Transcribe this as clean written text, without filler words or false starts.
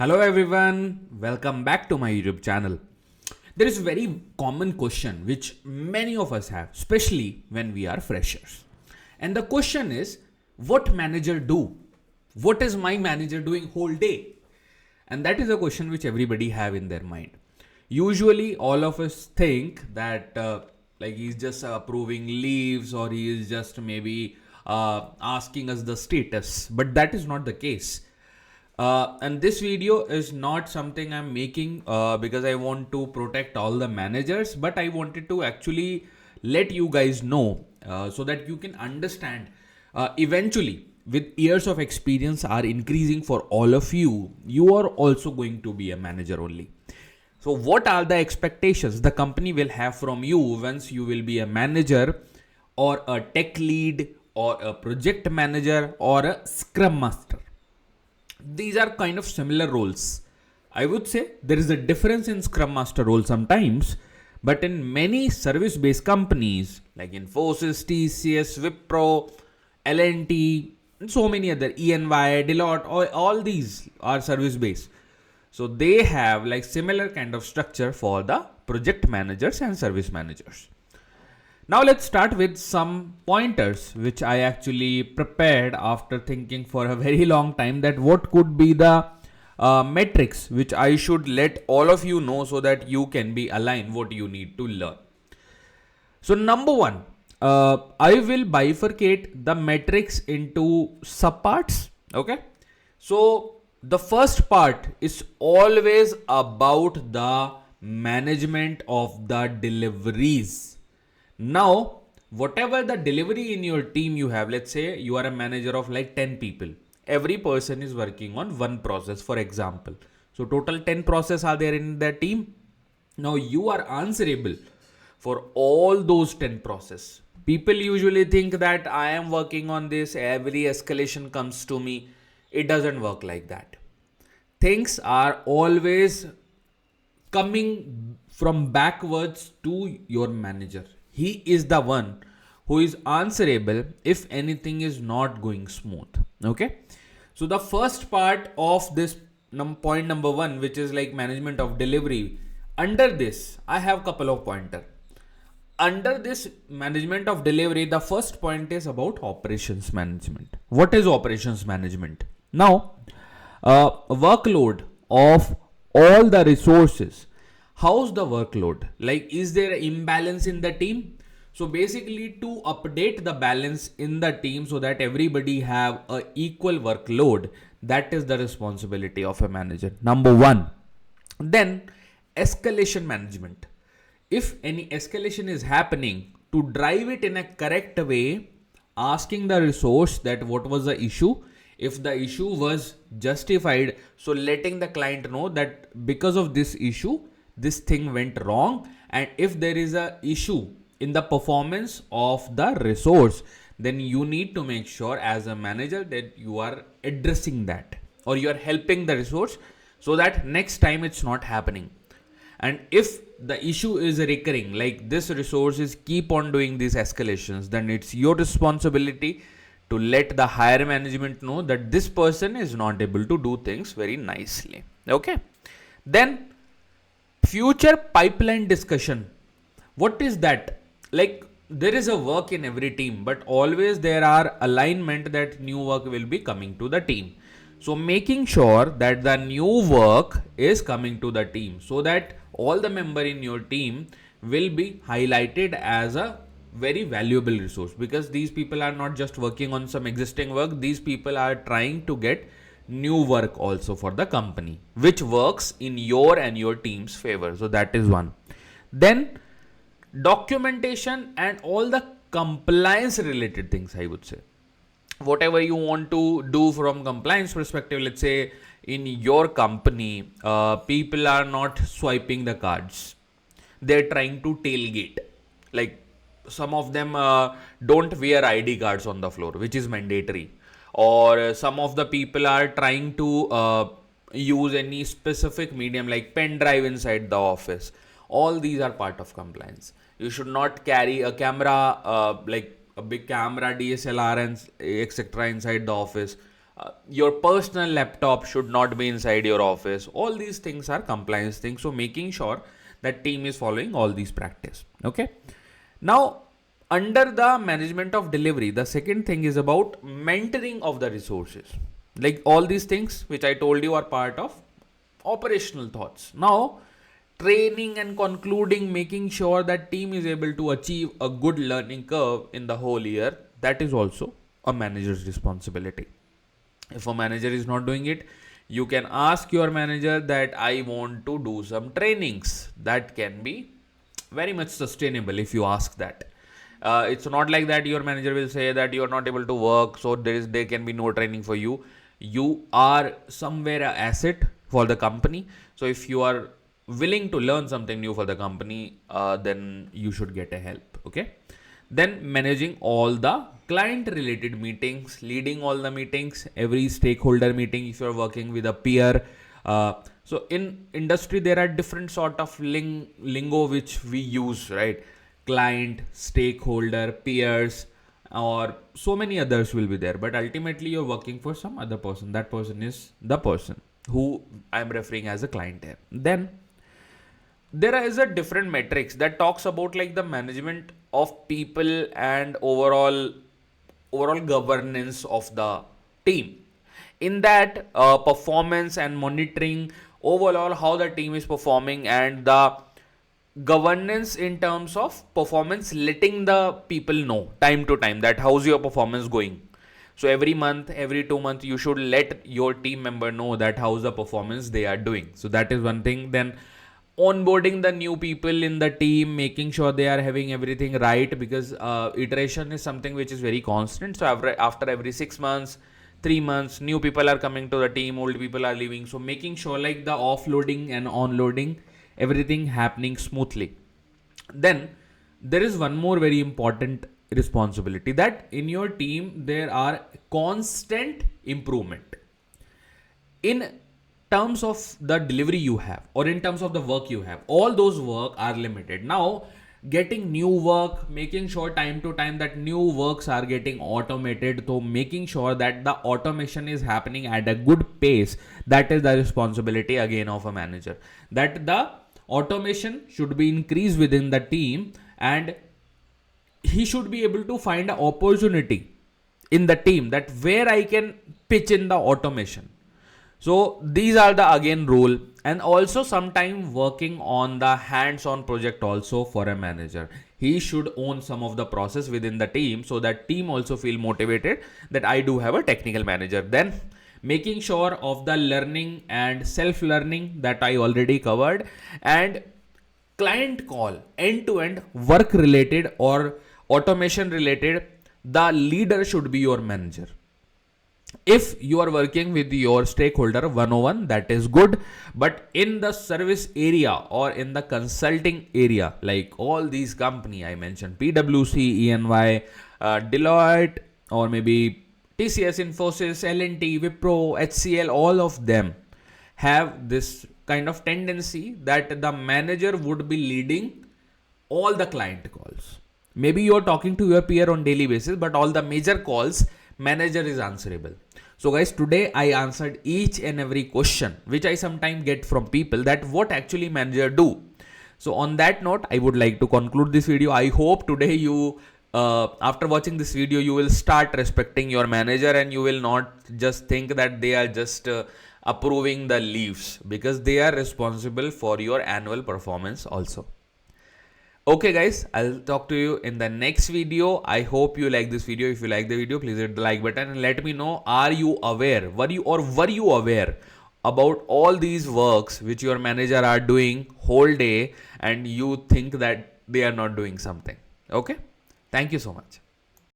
Hello everyone, welcome back to my YouTube channel. There is a very common question which many of us have, especially when we are freshers. And the question is, what manager do? What is my manager doing whole day? And that is a question which everybody have in their mind. Usually all of us think that like he's just approving leaves or he is just maybe asking us the status, but that is not the case. And this video is not something I'm making because I want to protect all the managers, but I wanted to actually let you guys know so that you can understand. Eventually, with years of experience are increasing for all of you, you are also going to be a manager only. So, what are the expectations the company will have from you once you will be a manager or a tech lead or a project manager or a scrum master? These are kind of similar roles. I would say there is a difference in Scrum Master role sometimes, but in many service based companies like Infosys, TCS, Wipro, L&T, and so many other ENY, Deloitte, all these are service based. So they have like similar kind of structure for the project managers and service managers. Now let's start with some pointers which I actually prepared after thinking for a very long time that what could be the metrics which I should let all of you know so that you can be aligned what you need to learn. So number one, I will bifurcate the metrics into subparts. Okay. So the first part is always about the management of the deliveries. Now, whatever the delivery in your team you have, let's say you are a manager of like 10 people. Every person is working on one process, for example. So total 10 process are there in that team. Now you are answerable for all those 10 process. People usually think that I am working on this, every escalation comes to me. It doesn't work like that. Things are always coming from backwards to your manager. He is the one who is answerable if anything is not going smooth. Okay. So the first part of this point number one, which is like management of delivery. Under this, I have couple of pointer. Under this management of delivery, the first point is about operations management. What is operations management? Now, workload of all the resources. How's the workload? Like, is there an imbalance in the team? So basically to update the balance in the team so that everybody have a equal workload, that is the responsibility of a manager. Number one. Then escalation management. If any escalation is happening, to drive it in a correct way, asking the resource that what was the issue, if the issue was justified, so letting the client know that because of this issue this thing went wrong, and if there is a issue in the performance of the resource, then you need to make sure as a manager that you are addressing that or you are helping the resource so that next time it's not happening. And if the issue is recurring, like this resource is keep on doing these escalations, then it's your responsibility to let the higher management know that this person is not able to do things very nicely. Okay. Then future pipeline discussion. What is that? Like there is a work in every team, but always there are alignment that new work will be coming to the team. So making sure that the new work is coming to the team so that all the member in your team will be highlighted as a very valuable resource, because these people are not just working on some existing work. These people are trying to get new work also for the company, which works in your and your team's favor. So that is one. Then documentation and all the compliance related things, I would say. Whatever you want to do from compliance perspective, let's say in your company, people are not swiping the cards. They're trying to tailgate. Like some of them don't wear ID cards on the floor, which is mandatory. Or some of the people are trying to use any specific medium like pen drive inside the office. All these are part of compliance. You should not carry a camera like a big camera, DSLR and etc. inside the office. Your personal laptop should not be inside your office. All these things are compliance things. So making sure that team is following all these practice. Okay. Now, under the management of delivery, the second thing is about mentoring of the resources. Like all these things which I told you are part of operational thoughts. Now, training and concluding, making sure that team is able to achieve a good learning curve in the whole year, that is also a manager's responsibility. If a manager is not doing it, you can ask your manager that I want to do some trainings. That can be very much sustainable if you ask that. It's not like that your manager will say that you are not able to work, so there can be no training for you. You are somewhere an asset for the company. So if you are willing to learn something new for the company, then you should get a help. Okay. Then managing all the client related meetings, leading all the meetings, every stakeholder meeting if you're working with a peer. So in industry, there are different sort of lingo which we use, right? Client, stakeholder, peers, or so many others will be there. But ultimately, you're working for some other person. That person is the person who I'm referring as a client here. Then there is a different metrics that talks about like the management of people and overall governance of the team. In that, performance and monitoring overall how the team is performing, and the governance in terms of performance, letting the people know time to time that how's your performance going. So every month, every 2 months, you should let your team member know that how's the performance they are doing. So that is one thing. Then onboarding the new people in the team, making sure they are having everything right, because iteration is something which is very constant. So after every 6 months, 3 months, new people are coming to the team, old people are leaving. So making sure like the offloading and onloading, everything happening smoothly. Then there is one more very important responsibility, that in your team there are constant improvement in terms of the delivery you have, or in terms of the work you have. All those work are limited. Now getting new work, making sure time to time that new works are getting automated, so making sure that the automation is happening at a good pace, that is the responsibility again of a manager, that the automation should be increased within the team, and he should be able to find an opportunity in the team that where I can pitch in the automation. So these are the again rule. And also sometime working on the hands-on project also for a manager. He should own some of the process within the team, so that team also feel motivated that I do have a technical manager. Then making sure of the learning and self-learning that I already covered, and client call, end-to-end work related or automation related, the leader should be your manager. If you are working with your stakeholder 101, that is good. But in the service area or in the consulting area, like all these company I mentioned, PwC, EY, Deloitte, or maybe TCS, Infosys, L&T, Wipro, HCL, all of them have this kind of tendency that the manager would be leading all the client calls. Maybe you're talking to your peer on daily basis, but all the major calls, manager is answerable. So guys, today I answered each and every question which I sometimes get from people, that what actually manager do. So on that note, I would like to conclude this video. I hope today you, after watching this video, you will start respecting your manager, and you will not just think that they are just approving the leaves, because they are responsible for your annual performance also. Okay guys, I'll talk to you in the next video. I hope you like this video. If you like the video, please hit the like button and let me know, are you aware, were you aware about all these works which your manager are doing whole day, and you think that they are not doing something. Okay, thank you so much.